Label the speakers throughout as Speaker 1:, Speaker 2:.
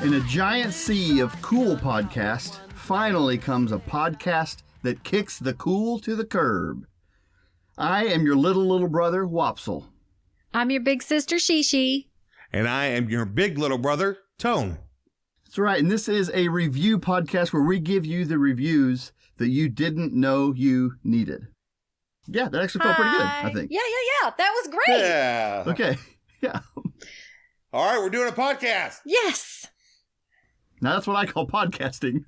Speaker 1: In a giant sea of cool podcasts, finally comes a podcast that kicks the cool to the curb. I am your little brother, Wopsle.
Speaker 2: I'm your big sister, Shishi.
Speaker 3: And I am your big little brother, Tone.
Speaker 1: That's right, and this is a review podcast where we give you the reviews that you didn't know you needed. Yeah, that actually felt pretty good, I think.
Speaker 2: Yeah. That was great.
Speaker 3: Yeah.
Speaker 1: Okay, yeah.
Speaker 3: All right, we're doing a podcast.
Speaker 2: Yes.
Speaker 1: Now that's what I call podcasting.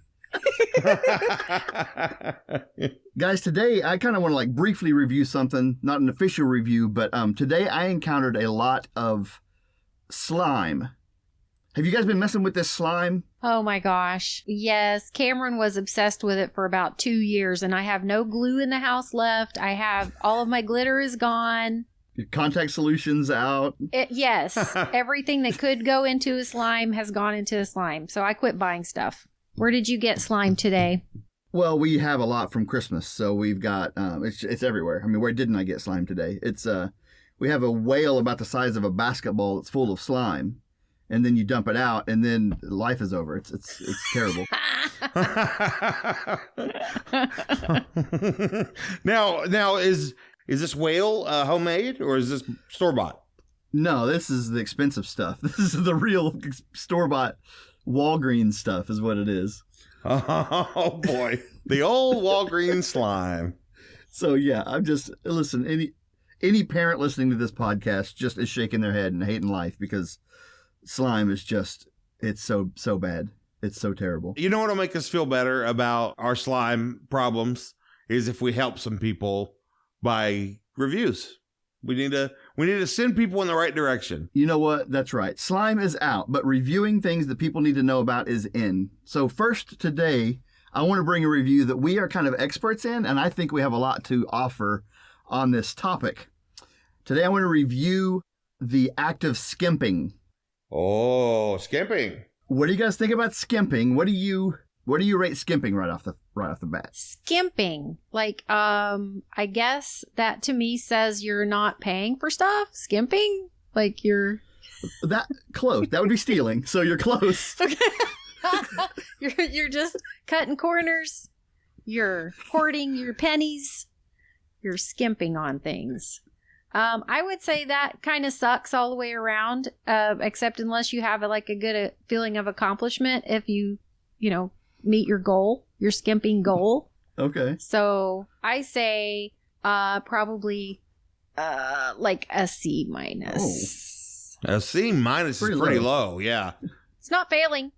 Speaker 1: Guys, today I kind of want to briefly review something, not an official review, but today I encountered a lot of slime. Have you guys been messing with this slime?
Speaker 2: Oh my gosh. Yes, Cameron was obsessed with it for about 2 years, and I have no glue in the house left. I have all of my glitter is gone.
Speaker 1: Your contact solution's out.
Speaker 2: Yes, everything that could go into a slime has gone into a slime, so I quit buying stuff. Where did you get slime today?
Speaker 1: Well, we have a lot from Christmas, so we've got it's everywhere. I mean, where didn't I get slime today? It's we have a whale about the size of a basketball that's full of slime, and then you dump it out, and then life is over. It's terrible.
Speaker 3: Now is this whale homemade or is this store bought?
Speaker 1: No, this is the expensive stuff. This is the real store bought Walgreens stuff, is what it is.
Speaker 3: Oh boy, the old Walgreens slime.
Speaker 1: So yeah, listen. Any parent listening to this podcast just is shaking their head and hating life because slime is it's so bad. It's so terrible.
Speaker 3: You know what'll make us feel better about our slime problems is if we help some people by reviews. We need to send people in the right direction.
Speaker 1: You know what? That's right. Slime is out, but reviewing things that people need to know about is in. So first today, I want to bring a review that we are kind of experts in, and I think we have a lot to offer on this topic. Today, I want to review the act of skimping.
Speaker 3: Oh, skimping.
Speaker 1: What do you guys think about skimping? What do you rate skimping right off the bat?
Speaker 2: Skimping. I guess that to me says you're not paying for stuff. Skimping? You're...
Speaker 1: That close. That would be stealing. So you're close.
Speaker 2: Okay. You're just cutting corners. You're hoarding your pennies. You're skimping on things. I would say that kind of sucks all the way around, except unless you have a good feeling of accomplishment if you meet your goal, your skimping goal.
Speaker 1: Okay.
Speaker 2: So I say probably a C minus.
Speaker 3: Oh. A C minus is pretty low, yeah.
Speaker 2: It's not failing.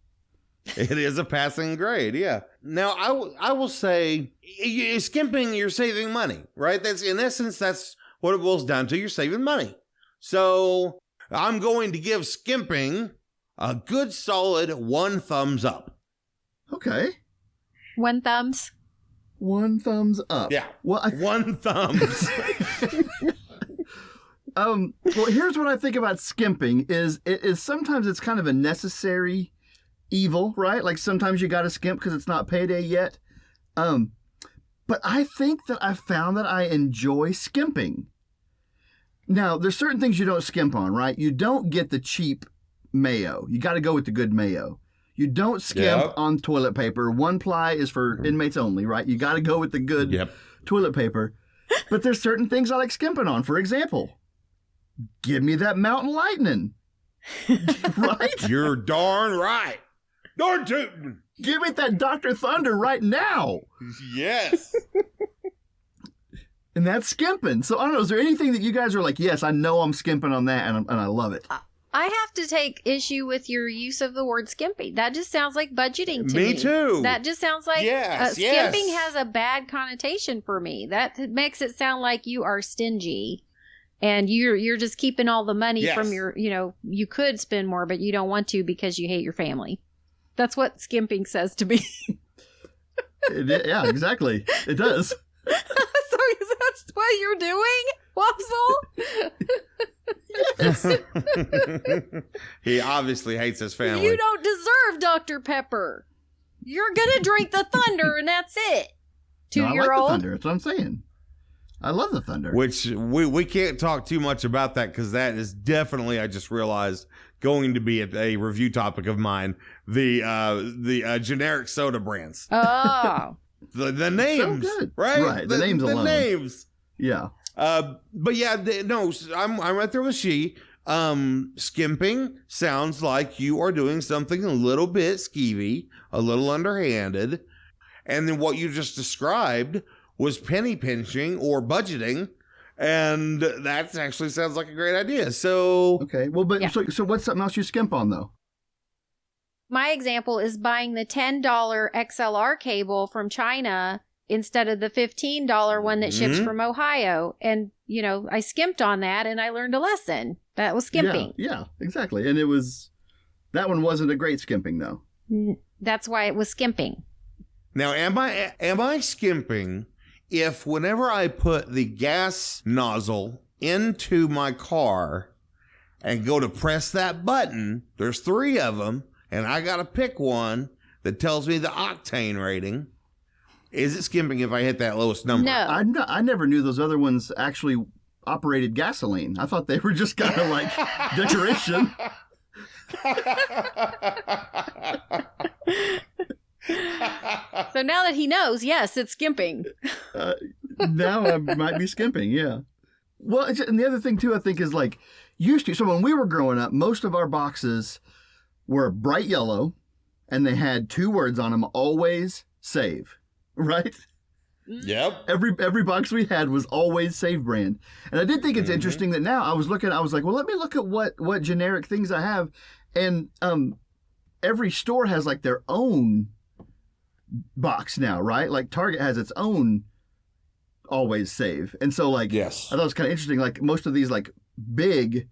Speaker 3: It is a passing grade, yeah. Now, I will say, skimping, you're saving money, right? That's in essence, that's what it boils down to. You're saving money. So I'm going to give skimping a good solid 1 thumbs up.
Speaker 1: Okay.
Speaker 2: 1 thumbs.
Speaker 1: 1 thumbs up.
Speaker 3: Yeah.
Speaker 1: Well,
Speaker 3: 1 thumbs.
Speaker 1: Well, here's what I think about skimping is sometimes it's kind of a necessary evil, right? Like sometimes you got to skimp because it's not payday yet. But I think that I found that I enjoy skimping. Now, there's certain things you don't skimp on, right? You don't get the cheap mayo. You got to go with the good mayo. You don't skimp on toilet paper. 1-ply is for inmates only, right? You got to go with the good toilet paper. But there's certain things I like skimping on. For example, give me that Mountain Lightning. Right?
Speaker 3: You're darn right. Darn tootin'.
Speaker 1: Give me that Dr. Thunder right now.
Speaker 3: Yes.
Speaker 1: And that's skimping. So I don't know, is there anything that you guys are like, yes, I know I'm skimping on that and I love it?
Speaker 2: I have to take issue with your use of the word skimping. That just sounds like budgeting to me.
Speaker 3: Me too.
Speaker 2: That just sounds like skimping has a bad connotation for me. That makes it sound like you are stingy and you're just keeping all the money from your, you could spend more, but you don't want to because you hate your family. That's what skimping says to me.
Speaker 1: Yeah, exactly. It does.
Speaker 2: So is that what you're doing, Wopsle?
Speaker 1: Yes.
Speaker 3: He obviously hates his family.
Speaker 2: You don't deserve Dr. Pepper. You're going to drink the thunder and that's it. 2-year-old.
Speaker 1: I like the thunder. That's what I'm saying. I love the thunder.
Speaker 3: which we can't talk too much about that because that is definitely, I just realized, going to be a review topic of mine. The generic soda brands.
Speaker 2: Oh.
Speaker 3: The names,
Speaker 1: So good.
Speaker 3: right?
Speaker 1: Right, the names alone.
Speaker 3: The names.
Speaker 1: Yeah.
Speaker 3: But yeah, no, I'm right there with she. Skimping sounds like you are doing something a little bit skeevy, a little underhanded. And then what you just described was penny pinching or budgeting. And that actually sounds like a great idea. So,
Speaker 1: Okay. Well, but
Speaker 2: Yeah.
Speaker 1: so what's something else you skimp on though?
Speaker 2: My example is buying the $10 XLR cable from China instead of the $15 one that ships
Speaker 3: Mhm.
Speaker 2: from Ohio. And, you know, I skimped on that and I learned a lesson. That was skimping.
Speaker 1: Yeah, exactly. And that one wasn't a great skimping though.
Speaker 2: That's why it was skimping.
Speaker 3: now am I skimping if whenever I put the gas nozzle into my car and go to press that button, there's 3 of them, and I got to pick one that tells me the octane rating. Is it skimping if I hit that lowest number?
Speaker 2: No.
Speaker 1: I never knew those other ones actually operated gasoline. I thought they were just kind of like decoration.
Speaker 2: So now that he knows, yes, it's skimping.
Speaker 1: Now I might be skimping, yeah. Well, and the other thing too, I think, is like so when we were growing up, most of our boxes were bright yellow and they had 2 words on them, always save, right?
Speaker 3: Yep.
Speaker 1: Every box we had was always save brand. And I did think it's interesting that now I was like, well, let me look at what generic things I have. And every store has like their own box now, right? Like Target has its own always save. And so like,
Speaker 3: Yes.
Speaker 1: I thought it was kind of interesting. Like most of these like big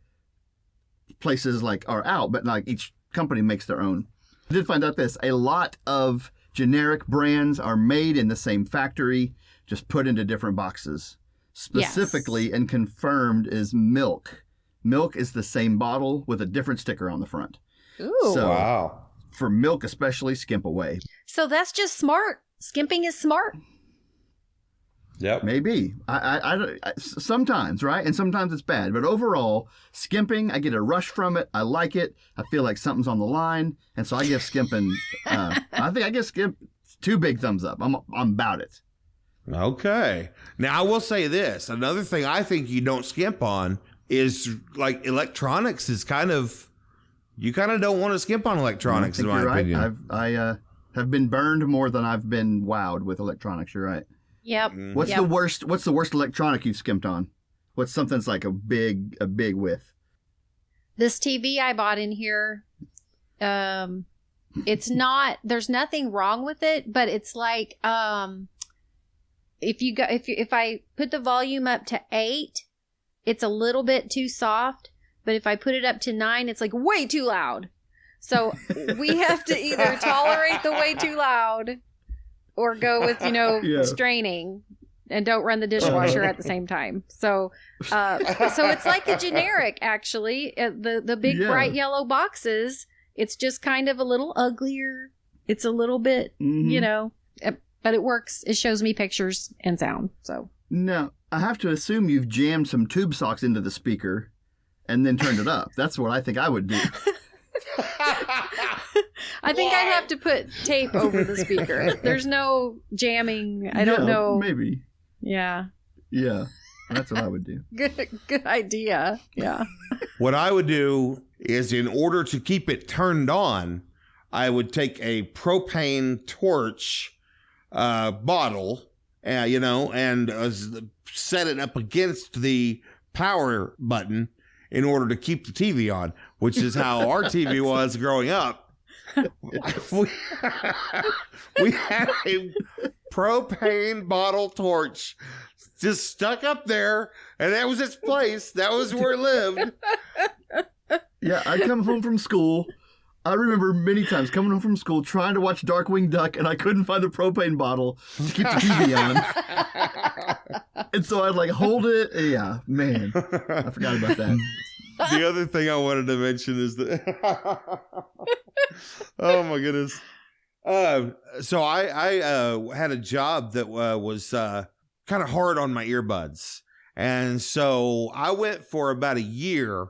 Speaker 1: places like are out, but like each company makes their own. I did find out this, a lot of generic brands are made in the same factory, just put into different boxes. Specifically and confirmed is milk. Milk is the same bottle with a different sticker on the front.
Speaker 2: Ooh.
Speaker 1: So
Speaker 3: Wow.
Speaker 1: for milk especially, skimp away.
Speaker 2: So that's just smart. Skimping is smart.
Speaker 3: Yep.
Speaker 1: Maybe. I sometimes, right? And sometimes it's bad. But overall, skimping, I get a rush from it. I like it. I feel like something's on the line. And so I give skimping, I think I give skimp 2 big thumbs up. I'm about it.
Speaker 3: Okay. Now I will say this. Another thing I think you don't skimp on is like electronics is you kind of don't want to skimp on electronics,
Speaker 1: I think
Speaker 3: in my
Speaker 1: you're right.
Speaker 3: opinion.
Speaker 1: I have been burned more than I've been wowed with electronics. You're right.
Speaker 2: Yep.
Speaker 1: What's
Speaker 2: Yep.
Speaker 1: the worst? What's the worst electronic you've skimped on? What's something that's like a big width?
Speaker 2: This TV I bought in here, it's not, there's nothing wrong with it, but it's like, if I put the volume up to 8, it's a little bit too soft, but if I put it up to 9, it's like way too loud. So we have to either tolerate the way too loud or go with,
Speaker 1: Yeah.
Speaker 2: straining and don't run the dishwasher at the same time. So it's like a generic, actually. The big
Speaker 1: Yeah.
Speaker 2: bright yellow boxes, it's just kind of a little uglier. It's a little bit,
Speaker 1: Mhm.
Speaker 2: but it works. It shows me pictures and sound. So
Speaker 1: No, I have to assume you've jammed some tube socks into the speaker and then turned it up. That's what I think I would do.
Speaker 2: I think I'd have to put tape over the speaker. There's no jamming. I don't
Speaker 1: Yeah,
Speaker 2: know.
Speaker 1: Maybe.
Speaker 2: Yeah.
Speaker 1: Yeah, that's what I would do.
Speaker 2: Good idea. Yeah.
Speaker 3: What I would do is, in order to keep it turned on, I would take a propane torch bottle, and set it up against the power button in order to keep the TV on, which is how our TV was growing up. we had a propane bottle torch just stuck up there, and that was its place. That was where it lived.
Speaker 1: Yeah, I'd come home from school. I remember many times coming home from school trying to watch Darkwing Duck, and I couldn't find the propane bottle to keep the TV on. And so I'd like hold it. Yeah, man, I forgot about that.
Speaker 3: The other thing I wanted to mention is that oh my goodness. So I had a job that was kind of hard on my earbuds. And so I went for about a year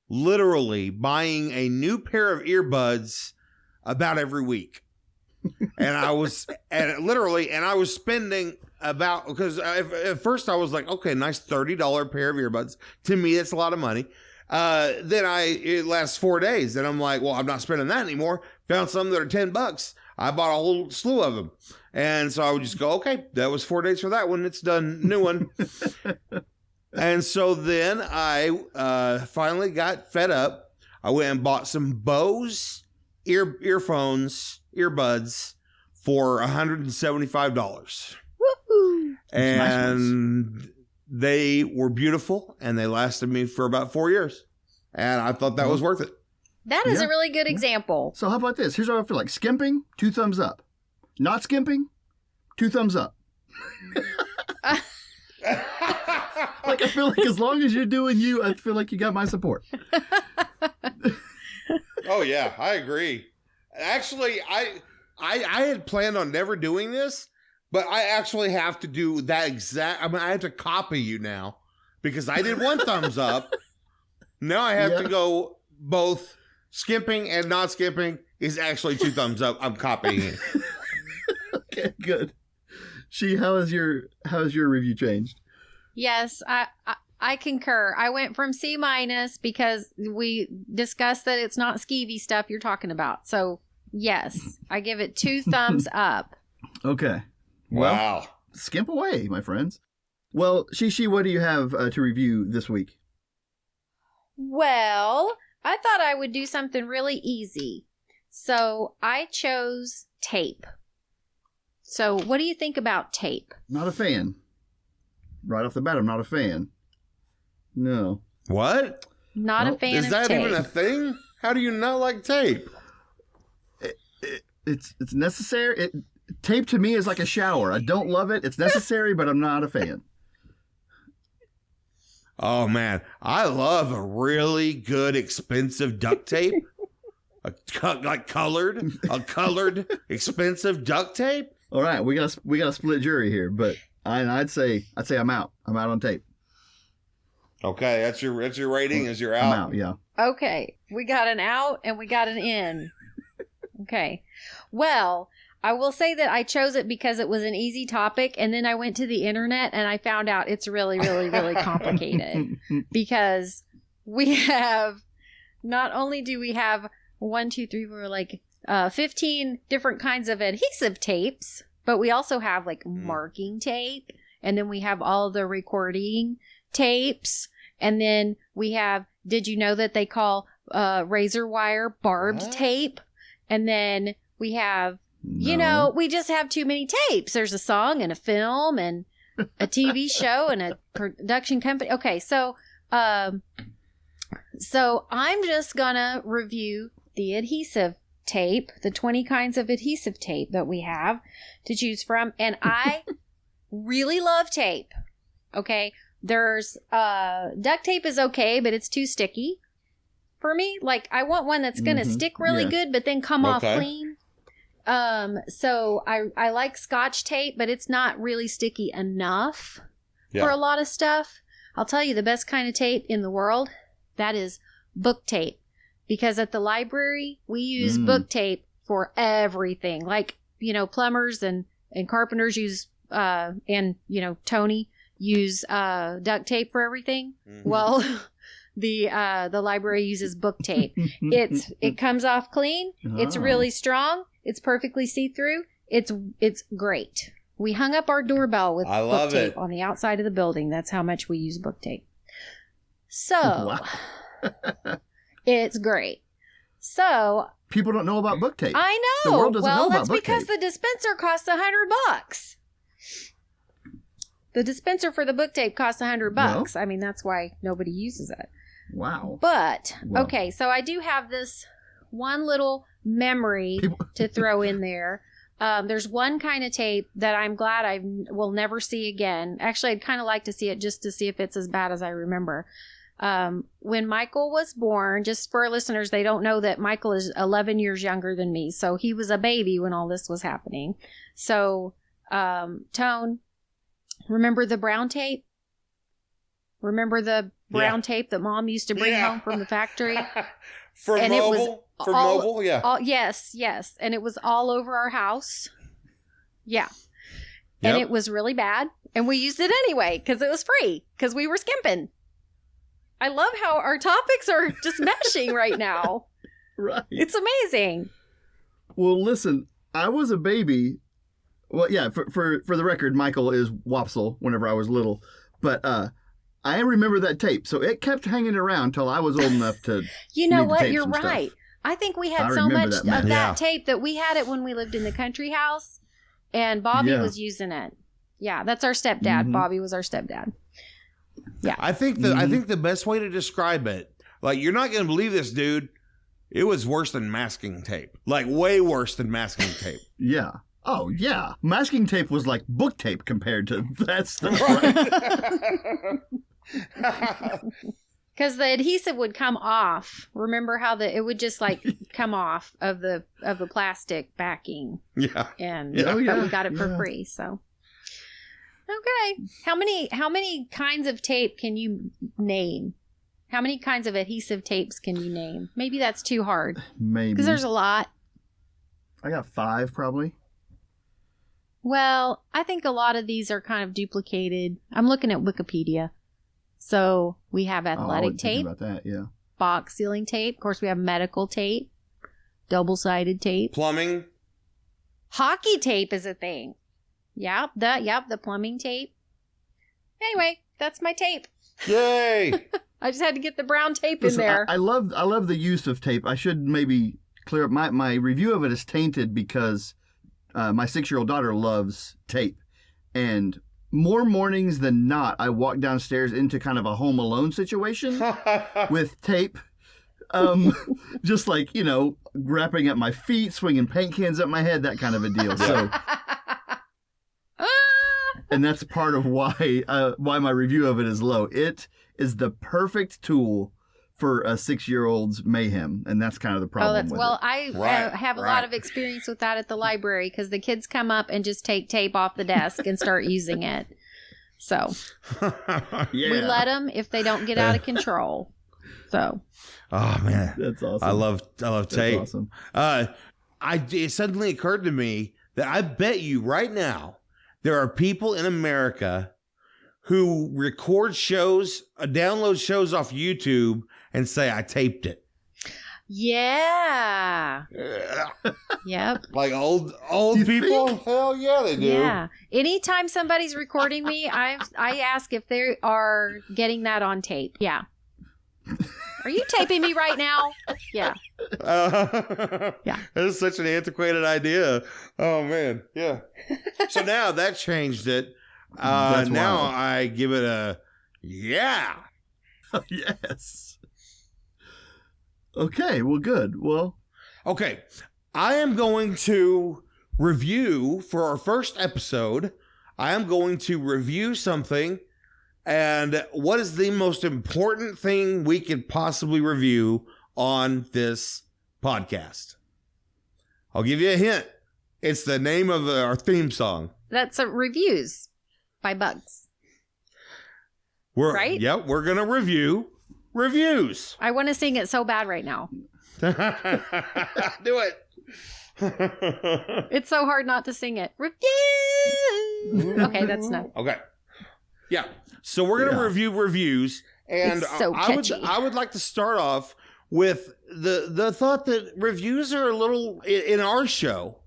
Speaker 3: literally buying a new pair of earbuds about every week. And I was spending about, because at first I was like, okay, nice $30 pair of earbuds. To me, that's a lot of money. Then it lasts 4 days and I'm like, well, I'm not spending that anymore. Found some that are $10. I bought a whole slew of them. And so I would just go, okay, that was 4 days for that one. It's done. New one. And so then I finally got fed up. I went and bought some Bose earbuds for $175.
Speaker 2: Woo-hoo.
Speaker 3: And nice, they were beautiful and they lasted me for about 4 years. And I thought that was worth it.
Speaker 2: That is a really good example.
Speaker 1: So how about this? Here's what I feel like. Skimping, 2 thumbs up. Not skimping, 2 thumbs up. Like, I feel like as long as you're doing you, I feel like you got my support.
Speaker 3: Oh, yeah, I agree. Actually, I had planned on never doing this, but I actually have to do that exact. I mean, I have to copy you now because I did 1 thumbs up. Now I have to go both skimping and not skimping is actually 2 thumbs up. I'm copying it.
Speaker 1: Okay, good. How has your review changed?
Speaker 2: Yes, I concur. I went from C- because we discussed that it's not skeevy stuff you're talking about. So, yes, I give it 2 thumbs up.
Speaker 1: Okay.
Speaker 3: Wow.
Speaker 1: Skimp away, my friends. Well, Shishi, what do you have to review this week?
Speaker 2: Well, I thought I would do something really easy. So, I chose tape. So, what do you think about tape?
Speaker 1: Not a fan. Right off the bat, I'm not a fan. No.
Speaker 3: What?
Speaker 2: Not a fan of tape.
Speaker 3: Is that even a thing? How do you not like tape?
Speaker 1: It's necessary. Tape to me is like a shower. I don't love it. It's necessary, but I'm not a fan.
Speaker 3: Oh, man. I love a really good, expensive duct tape. A colored, expensive duct tape. All
Speaker 1: right, we got a split jury here, but I'd say I'm out. I'm out on tape.
Speaker 3: Okay, that's your rating. Is you're out?
Speaker 1: I'm out. Yeah.
Speaker 2: Okay, we got an out and we got an in. Okay, well, I will say that I chose it because it was an easy topic, and then I went to the internet and I found out it's really, really, really complicated because we have not only do we have 1, 2, 3, 4, like 15 different kinds of adhesive tapes, but we also have like marking tape, and then we have all the recording tapes, and then we have, did you know that they call razor wire barbed tape? And then we have, we just have too many tapes. There's a song and a film and a TV show and a production company. Okay, so I'm just gonna review the adhesive tape, the 20 kinds of adhesive tape that we have to choose from. And I really love tape. Okay. There's duct tape is okay, but it's too sticky for me. Like, I want one that's going to stick really good, but then come off clean. So I like Scotch tape, but it's not really sticky enough for a lot of stuff. I'll tell you the best kind of tape in the world, that is book tape. Because at the library, we use book tape for everything. Like, plumbers and carpenters use, and, Tony use duct tape for everything. Mm-hmm. Well, the library uses book tape. It comes off clean. Oh. It's really strong. It's perfectly see-through. It's great. We hung up our doorbell with book tape on the outside of the building. That's how much we use book tape. So... Wow. It's great. So
Speaker 1: people don't know about book tape.
Speaker 2: I know.
Speaker 1: The world doesn't know about book tape.
Speaker 2: Well, that's because the dispenser costs $100. The dispenser for the book tape costs $100. Well, I mean, that's why nobody uses it.
Speaker 1: Wow.
Speaker 2: But okay, so I do have this one little memory to throw in there. There's one kind of tape that I'm glad I will never see again. Actually, I'd kind of like to see it just to see if it's as bad as I remember. When Michael was born, just for our listeners, they don't know that Michael is 11 years younger than me. So he was a baby when all this was happening. So, Tone, Remember the brown tape? Remember the brown tape that Mom used to bring home from the factory?
Speaker 3: For
Speaker 2: And it was
Speaker 3: mobile, yeah.
Speaker 2: Yes. And it was all over our house. Yeah. And it was really bad. And we used it anyway because it was free because we were skimping. I love how our topics are just meshing right now.
Speaker 1: Right.
Speaker 2: It's amazing.
Speaker 1: Well, listen, I was a baby. Well, yeah, for the record, Michael is Wopsle whenever I was little. But I remember that tape. So it kept hanging around till I was old enough to.
Speaker 2: You know
Speaker 1: need to
Speaker 2: what?
Speaker 1: tape
Speaker 2: You're
Speaker 1: some
Speaker 2: right.
Speaker 1: stuff.
Speaker 2: I think we had
Speaker 1: I
Speaker 2: so
Speaker 1: remember
Speaker 2: much
Speaker 1: that
Speaker 2: of
Speaker 1: mess.
Speaker 2: that tape that we had it when we lived in the country house, and Bobby was using it. Yeah, that's our stepdad.
Speaker 1: Mm-hmm.
Speaker 2: Bobby was our stepdad. Yeah,
Speaker 3: I think the best way to describe it, like, you're not going to believe this, dude. It was worse than masking tape. Like, way worse than masking tape.
Speaker 1: Yeah. Oh, yeah. Masking tape was like book tape compared to that stuff, right?
Speaker 2: because the adhesive would come off. Remember how it would just like come off of the plastic backing.
Speaker 3: Yeah.
Speaker 2: And
Speaker 1: Oh, yeah.
Speaker 2: but we got it for free. So okay, how many kinds of tape can you name? How many kinds of adhesive tapes can you name? Maybe that's too hard
Speaker 1: Maybe.
Speaker 2: because there's a lot.
Speaker 1: I got 5 probably.
Speaker 2: Well, I think a lot of these are kind of duplicated. I'm looking at Wikipedia. So we have
Speaker 1: I
Speaker 2: athletic
Speaker 1: wasn't thinking
Speaker 2: tape,
Speaker 1: about that, yeah.
Speaker 2: box sealing tape. Of course, we have medical tape, double-sided tape.
Speaker 3: Plumbing.
Speaker 2: Hockey tape is a thing. Yep, the plumbing tape. Anyway, that's my tape.
Speaker 3: Yay!
Speaker 2: I just had to get the brown tape
Speaker 1: Listen,
Speaker 2: in there.
Speaker 1: I love the use of tape. I should maybe clear up my review of it is tainted because my 6-year-old daughter loves tape, and more mornings than not, I walk downstairs into kind of a Home Alone situation with tape, just like, wrapping at my feet, swinging paint cans at my head, that kind of a deal. So, and that's part of why my review of it is low. It is the perfect tool for a 6-year-old's mayhem, and that's kind of the problem with it.
Speaker 2: I have a lot of experience with that at the library because the kids come up and just take tape off the desk and start using it. So
Speaker 1: Yeah.
Speaker 2: we let them if they don't get out of control. So
Speaker 3: Oh man,
Speaker 1: That's awesome.
Speaker 3: I love
Speaker 1: That's
Speaker 3: tape.
Speaker 1: awesome.
Speaker 3: It suddenly occurred to me that I bet you right now there are people in America who record shows, download shows off YouTube, and say I taped it.
Speaker 2: yeah, yep.
Speaker 3: Like old
Speaker 1: You
Speaker 3: people?
Speaker 1: think?
Speaker 3: Hell yeah, they do.
Speaker 2: Yeah. Anytime somebody's recording me, I ask if they are getting that on tape. Yeah. Are you taping me right now? Yeah.
Speaker 3: Yeah. That's such an antiquated idea. Oh man, yeah. So now that changed it.
Speaker 1: That's
Speaker 3: now
Speaker 1: wild.
Speaker 3: I give it a yeah.
Speaker 1: Yes. Okay, well, good. Well,
Speaker 3: Okay, I am going to review for our first episode. I am going to review something, and what is the most important thing we could possibly review on this podcast? I'll give you a hint. It's the name of our theme song.
Speaker 2: That's reviews by Bugs. Right?
Speaker 3: Yep, we're going to review reviews.
Speaker 2: I want to sing it so bad right now.
Speaker 3: Do it.
Speaker 2: It's so hard not to sing it. Review. Okay, that's enough.
Speaker 3: Okay. Yeah. So we're going to review reviews, and
Speaker 2: It's so
Speaker 3: I would
Speaker 2: catchy.
Speaker 3: I would like to start off with the thought that reviews are a little in our show.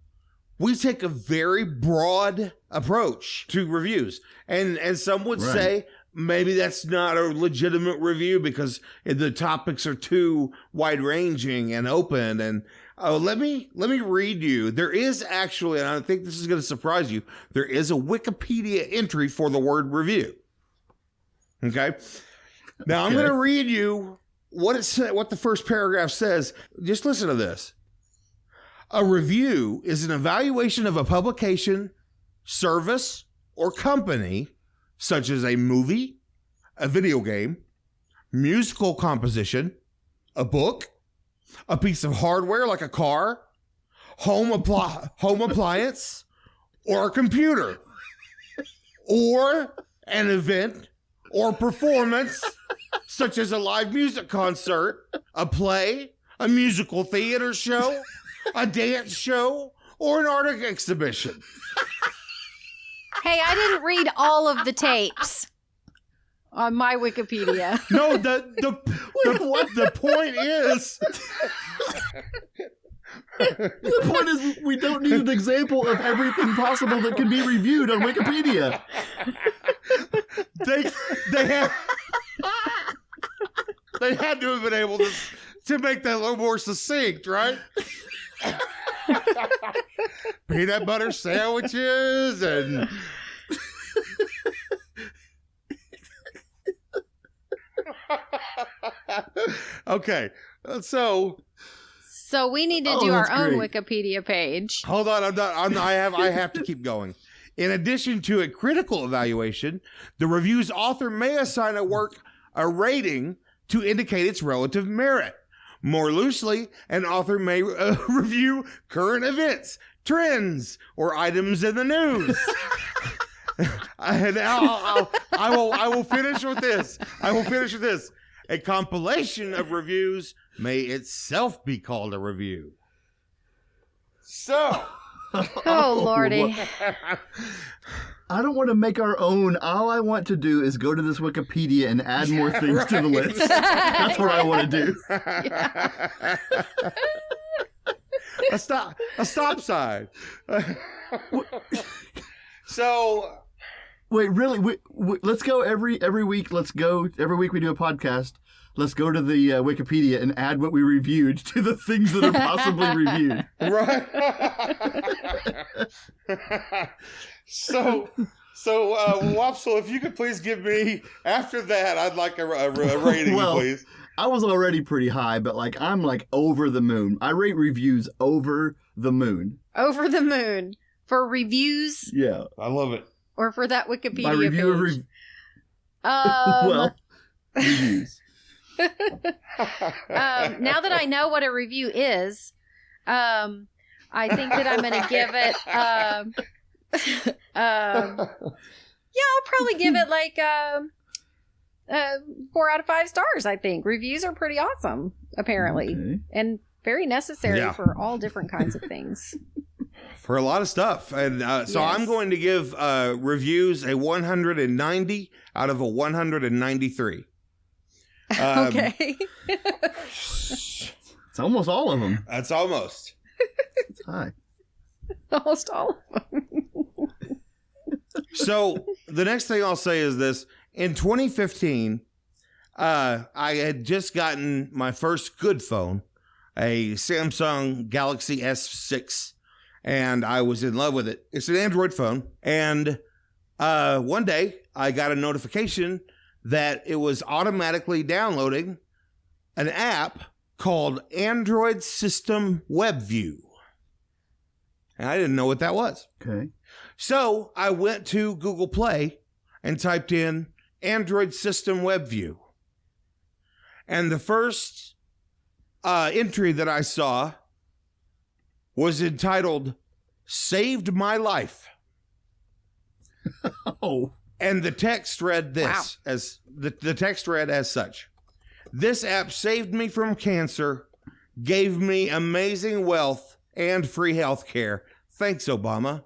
Speaker 3: We take a very broad approach to reviews, and some would
Speaker 1: Right.
Speaker 3: say maybe that's not a legitimate review because the topics are too wide ranging and open. And let me read you. There is actually, and I think this is going to surprise you, there is a Wikipedia entry for the word review. Okay. Now I'm
Speaker 1: Okay.
Speaker 3: going to read you what the first paragraph says. Just listen to this. A review is an evaluation of a publication, service, or company, such as a movie, a video game, musical composition, a book, a piece of hardware like a car, home appliance, or a computer. or an event or performance, such as a live music concert, a play, a musical theater show, a dance show, or an art exhibition.
Speaker 2: Hey, I didn't read all of the tapes on my Wikipedia.
Speaker 3: No, the point is...
Speaker 1: The point is, we don't need an example of everything possible that can be reviewed on Wikipedia.
Speaker 3: They had to have been able to make that a little more succinct, right? Peanut butter sandwiches and... Okay, so
Speaker 2: we need to do our
Speaker 1: that's
Speaker 2: own
Speaker 1: great.
Speaker 2: Wikipedia page.
Speaker 3: hold on, I have to keep going. In addition to a critical evaluation, the review's author may assign a work a rating to indicate its relative merit. More loosely, an author may review current events, trends, or items in the news. And I will finish with this. A compilation of reviews may itself be called a review. So,
Speaker 2: Oh, Lordy.
Speaker 1: I don't want to make our own. All I want to do is go to this Wikipedia and add more things to the list. That's what I want to do.
Speaker 3: a stop sign. So,
Speaker 1: wait, really? Let's go every week. Let's go every week. We do a podcast. Let's go to the Wikipedia and add what we reviewed to the things that are possibly reviewed.
Speaker 3: Right. So, Wopsle, if you could please give me, after that, I'd like a rating,
Speaker 1: Well,
Speaker 3: please.
Speaker 1: I was already pretty high, but I'm over the moon. I rate reviews over the moon.
Speaker 2: Over the moon. For reviews
Speaker 1: Yeah.
Speaker 3: I love it.
Speaker 2: or for that Wikipedia
Speaker 1: My review
Speaker 2: page?
Speaker 1: Well, reviews.
Speaker 2: Now that I know what a review is, I think that I'm going to give it, I'll probably give it like 4 out of 5 stars, I think. Reviews are pretty awesome, apparently,
Speaker 1: Okay.
Speaker 2: and very necessary
Speaker 3: Yeah.
Speaker 2: for all different kinds of things.
Speaker 3: For a lot of stuff. And so
Speaker 2: Yes.
Speaker 3: I'm going to give reviews a 190 out of a 193.
Speaker 2: Okay.
Speaker 1: It's almost all of them.
Speaker 3: That's almost.
Speaker 1: It's high.
Speaker 2: Almost all of them.
Speaker 3: So the next thing I'll say is this. In 2015, I had just gotten my first good phone, a Samsung Galaxy S6, and I was in love with it. It's an Android phone. And one day I got a notification that it was automatically downloading an app called Android System WebView. And I didn't know what that was.
Speaker 1: Okay.
Speaker 3: So I went to Google Play and typed in Android System WebView. And the first entry that I saw was entitled Saved My Life.
Speaker 1: Oh.
Speaker 3: And the text read this,
Speaker 2: Wow.
Speaker 3: as the text read as such. This app saved me from cancer, gave me amazing wealth and free health care. Thanks, Obama.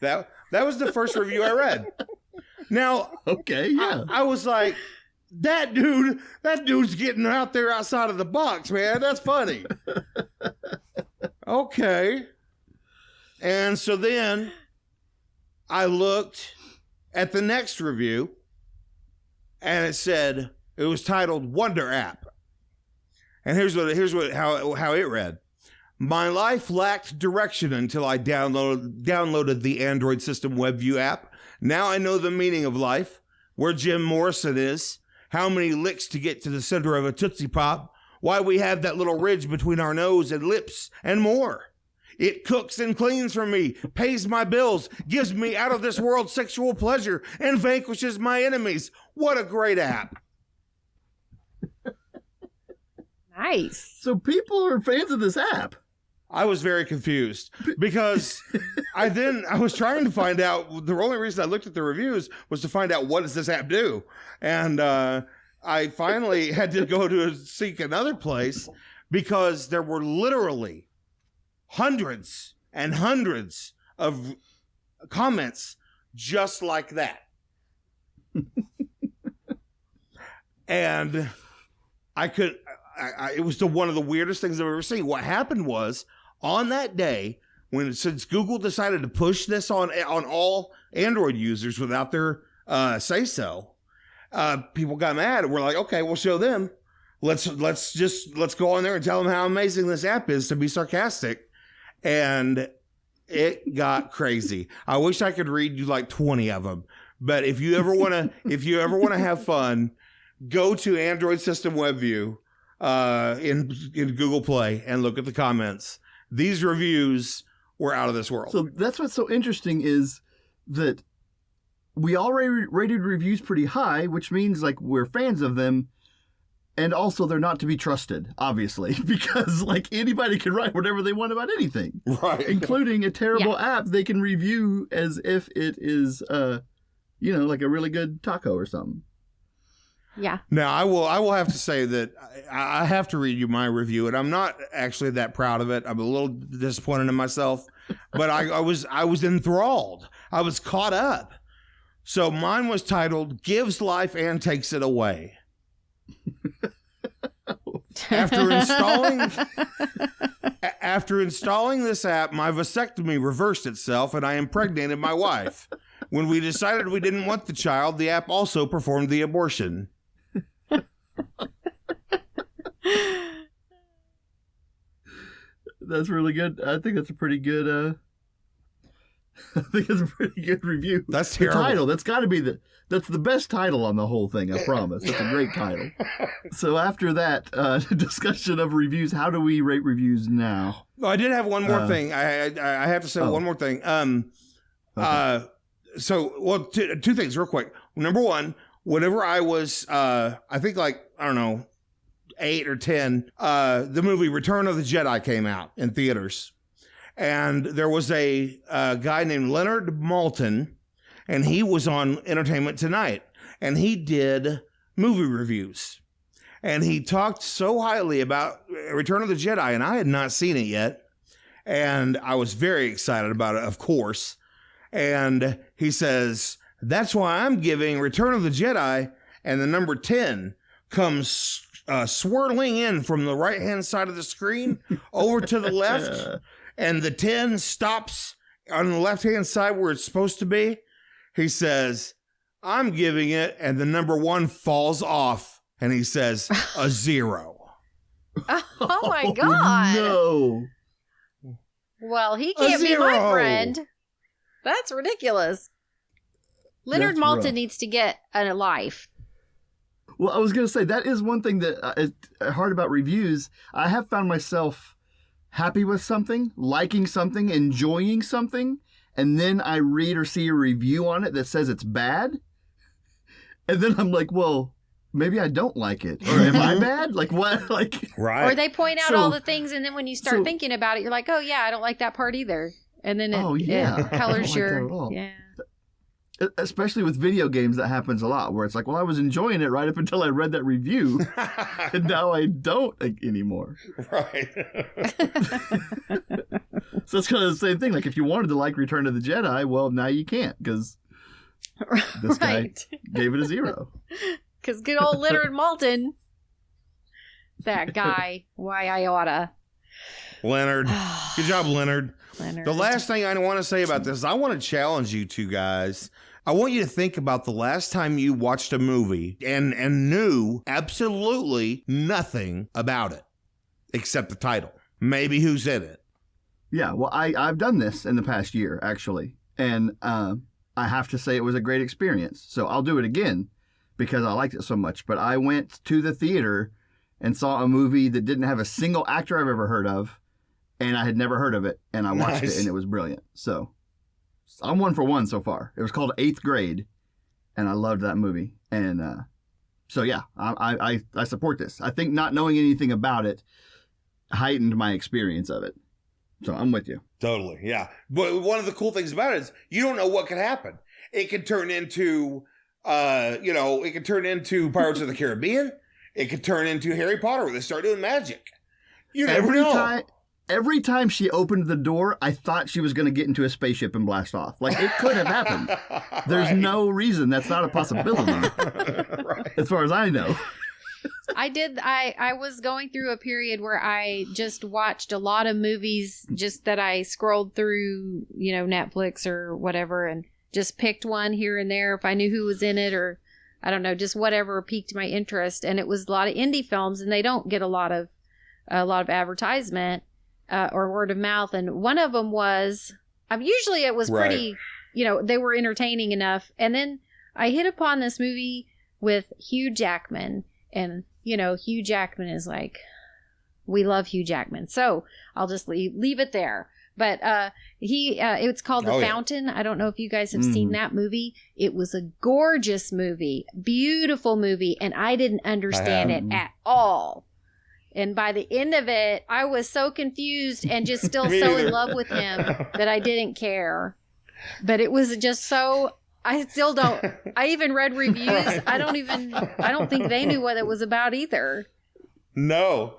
Speaker 3: That was the first review I read. Now,
Speaker 1: Okay. Yeah.
Speaker 3: I was like, that dude's getting out there outside of the box, man. That's funny. Okay. And so then I looked at the next review, and it said, it was titled Wonder App. And here's how it read. My life lacked direction until I downloaded the Android System WebView app. Now I know the meaning of life, where Jim Morrison is, how many licks to get to the center of a Tootsie Pop, why we have that little ridge between our nose and lips, and more. It cooks and cleans for me, pays my bills, gives me out of this world sexual pleasure, and vanquishes my enemies. What a great app.
Speaker 2: Nice.
Speaker 1: So people are fans of this app.
Speaker 3: I was very confused because I was trying to find out. The only reason I looked at the reviews was to find out, what does this app do? And I finally had to go to seek another place because there were literally hundreds and hundreds of comments just like that. And it was one of the weirdest things I've ever seen. What happened was, on that day, since Google decided to push this on all Android users without their say-so, people got mad and we're like, okay, we'll show them. Let's go on there and tell them how amazing this app is, to be sarcastic. And it got crazy. I wish I could read you like 20 of them. But if you ever want to have fun, go to Android System WebView in Google Play and look at the comments. These reviews were out of this world.
Speaker 1: So that's what's so interesting, is that we already rated reviews pretty high, which means like we're fans of them. And also they're not to be trusted, obviously, because like anybody can write whatever they want about anything,
Speaker 3: right?
Speaker 1: Including a terrible app they can review as if it is, like a really good taco or something.
Speaker 2: Yeah.
Speaker 3: Now, I will have to say that I have to read you my review, and I'm not actually that proud of it. I'm a little disappointed in myself, but I was enthralled. I was caught up. So mine was titled "Gives Life and Takes It Away." After installing this app, my vasectomy reversed itself, and I impregnated my wife. When we decided we didn't want the child, the app also performed the abortion.
Speaker 1: That's really good. I think that's a pretty good. I think it's a pretty good review.
Speaker 3: That's terrible.
Speaker 1: The title. That's the best title on the whole thing. I promise. That's a great title. So after that discussion of reviews, how do we rate reviews now?
Speaker 3: Oh, I did have one more thing. I have to say one more thing. Okay. Two things real quick. Number one, whenever I was, I think like, I don't know, 8 or 10, the movie Return of the Jedi came out in theaters. And there was a guy named Leonard Maltin, and he was on Entertainment Tonight, and he did movie reviews. And he talked so highly about Return of the Jedi, and I had not seen it yet. And I was very excited about it, of course. And he says, that's why I'm giving Return of the Jedi, and the number 10 comes swirling in from the right-hand side of the screen over to the left. And the 10 stops on the left-hand side where it's supposed to be. He says, I'm giving it, and the number 1 falls off. And he says, a 0.
Speaker 2: Oh my God.
Speaker 1: No.
Speaker 2: Well, he can't be my friend. That's ridiculous. Leonard Maltin needs to get a life.
Speaker 1: Well, I was going to say, that is one thing that is hard about reviews. I have found myself happy with something, liking something, enjoying something, and then I read or see a review on it that says it's bad. And then I'm like, well, maybe I don't like it. Or am I bad? Like what? Like,
Speaker 3: right.
Speaker 2: Or they point out all the things, and then when you start thinking about it, you're like, oh yeah, I don't like that part either. And then it colors your... Yeah.
Speaker 1: Especially with video games, that happens a lot, where it's like, well, I was enjoying it right up until I read that review, and now I don't anymore.
Speaker 3: Right.
Speaker 1: So it's kind of the same thing. Like, if you wanted to like Return of the Jedi, well, now you can't, because this guy gave it a 0.
Speaker 2: Because good old Leonard Maltin, that guy, why I oughta.
Speaker 3: Leonard. Good job, Leonard. The last thing I want to say about this is I want to challenge you two guys. I want you to think about the last time you watched a movie and knew absolutely nothing about it except the title. Maybe who's in it.
Speaker 1: Yeah, well, I've done this in the past year, actually. And I have to say it was a great experience. So I'll do it again because I liked it so much. But I went to the theater and saw a movie that didn't have a single actor I've ever heard of. And I had never heard of it, and I watched it, and it was brilliant. So I'm 1 for 1 so far. It was called 8th Grade, and I loved that movie. And so, yeah, I support this. I think not knowing anything about it heightened my experience of it. So I'm with you.
Speaker 3: Totally, yeah. But one of the cool things about it is you don't know what could happen. It could turn into, it could turn into Pirates of the Caribbean. It could turn into Harry Potter where they start doing magic. You never know.
Speaker 1: Every time she opened the door, I thought she was going to get into a spaceship and blast off. Like, it could have happened. There's no reason that's not a possibility. Right. As far as I know.
Speaker 2: I was going through a period where I just watched a lot of movies just that I scrolled through, Netflix or whatever, and just picked one here and there if I knew who was in it, or I don't know, just whatever piqued my interest. And it was a lot of indie films, and they don't get a lot of advertisement or word of mouth. And one of them was, usually it was pretty, they were entertaining enough. And then I hit upon this movie with Hugh Jackman, and Hugh Jackman is like, we love Hugh Jackman. So I'll just leave it there. But it's called The Fountain. I don't know if you guys have seen that movie. It was a gorgeous movie, beautiful movie, and I didn't understand it at all. And by the end of it, I was so confused and just still so in love with him that I didn't care. But it was just so... I still don't. I even read reviews. I don't think they knew what it was about either.
Speaker 3: No,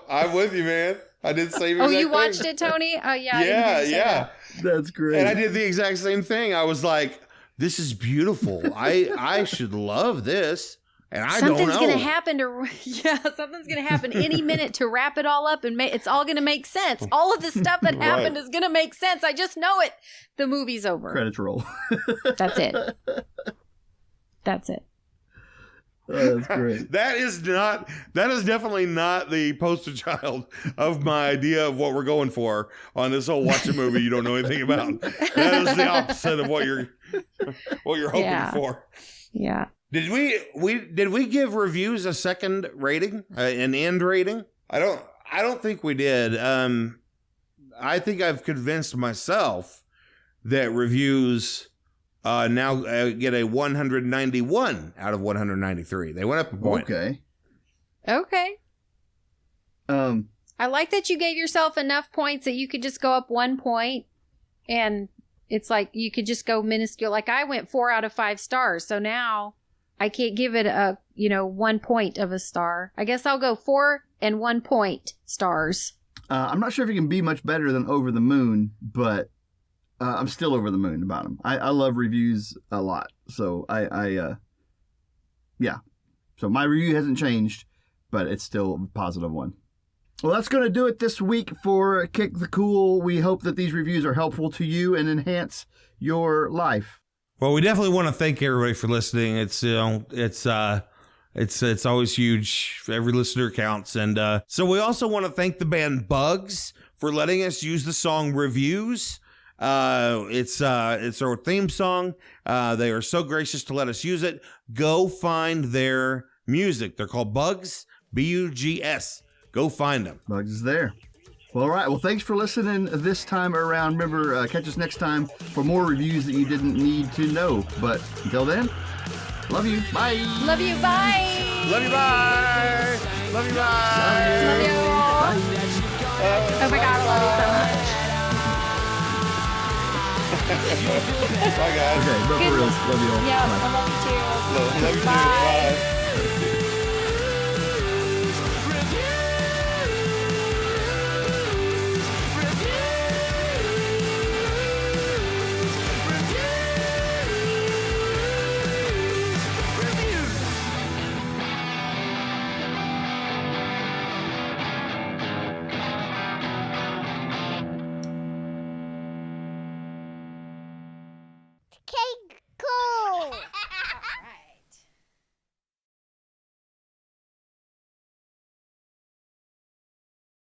Speaker 3: I'm with you, man. I did the same exact thing.
Speaker 2: You watched it, Tony? Oh, yeah.
Speaker 3: Yeah.
Speaker 1: That's great.
Speaker 3: And I did the exact same thing. I was like, this is beautiful. I should love this. And I don't know.
Speaker 2: Something's going to happen any minute to wrap it all up, and it's all going to make sense. All of the stuff that happened is going to make sense. I just know it. The movie's over.
Speaker 1: Credits roll.
Speaker 2: That's it. That's it.
Speaker 1: Oh, that's great.
Speaker 3: That is definitely not the poster child of my idea of what we're going for on this whole watch a movie you don't know anything about. That is the opposite of what you're hoping for.
Speaker 2: Yeah.
Speaker 3: Did we give reviews a second rating, an end rating? I don't think we did. I think I've convinced myself that reviews now get a 191 out of 193. They went up a point.
Speaker 2: Okay. I like that you gave yourself enough points that you could just go up 1 point, and it's like you could just go minuscule. Like I went 4 out of 5 stars, so now I can't give it a 1 point of a star. I guess I'll go 4 and 1 point stars.
Speaker 1: I'm not sure if you can be much better than Over the Moon, but I'm still over the moon about them. I love reviews a lot, so yeah. So my review hasn't changed, but it's still a positive one. Well, that's going to do it this week for Kick the Cool. We hope that these reviews are helpful to you and enhance your life.
Speaker 3: Well, we definitely want to thank everybody for listening. It's always huge. Every listener counts. And so we also want to thank the band Bugs for letting us use the song Reviews. It's our theme song. They are so gracious to let us use it. Go find their music. They're called Bugs, Bugs. Go find them.
Speaker 1: Bugs is there. Well, all right. Well, thanks for listening this time around. Remember, catch us next time for more reviews that you didn't need to know. But until then, love you. Bye.
Speaker 2: Love you. Bye.
Speaker 3: Love you. Bye. Love you. Bye.
Speaker 2: Love you.
Speaker 1: Bye.
Speaker 2: Oh my God, I love you so much.
Speaker 3: Bye, guys.
Speaker 1: Okay, but for real, love you all.
Speaker 2: Yeah,
Speaker 1: Bye.
Speaker 2: I love you too.
Speaker 3: Love you too.
Speaker 2: Bye.
Speaker 3: Bye.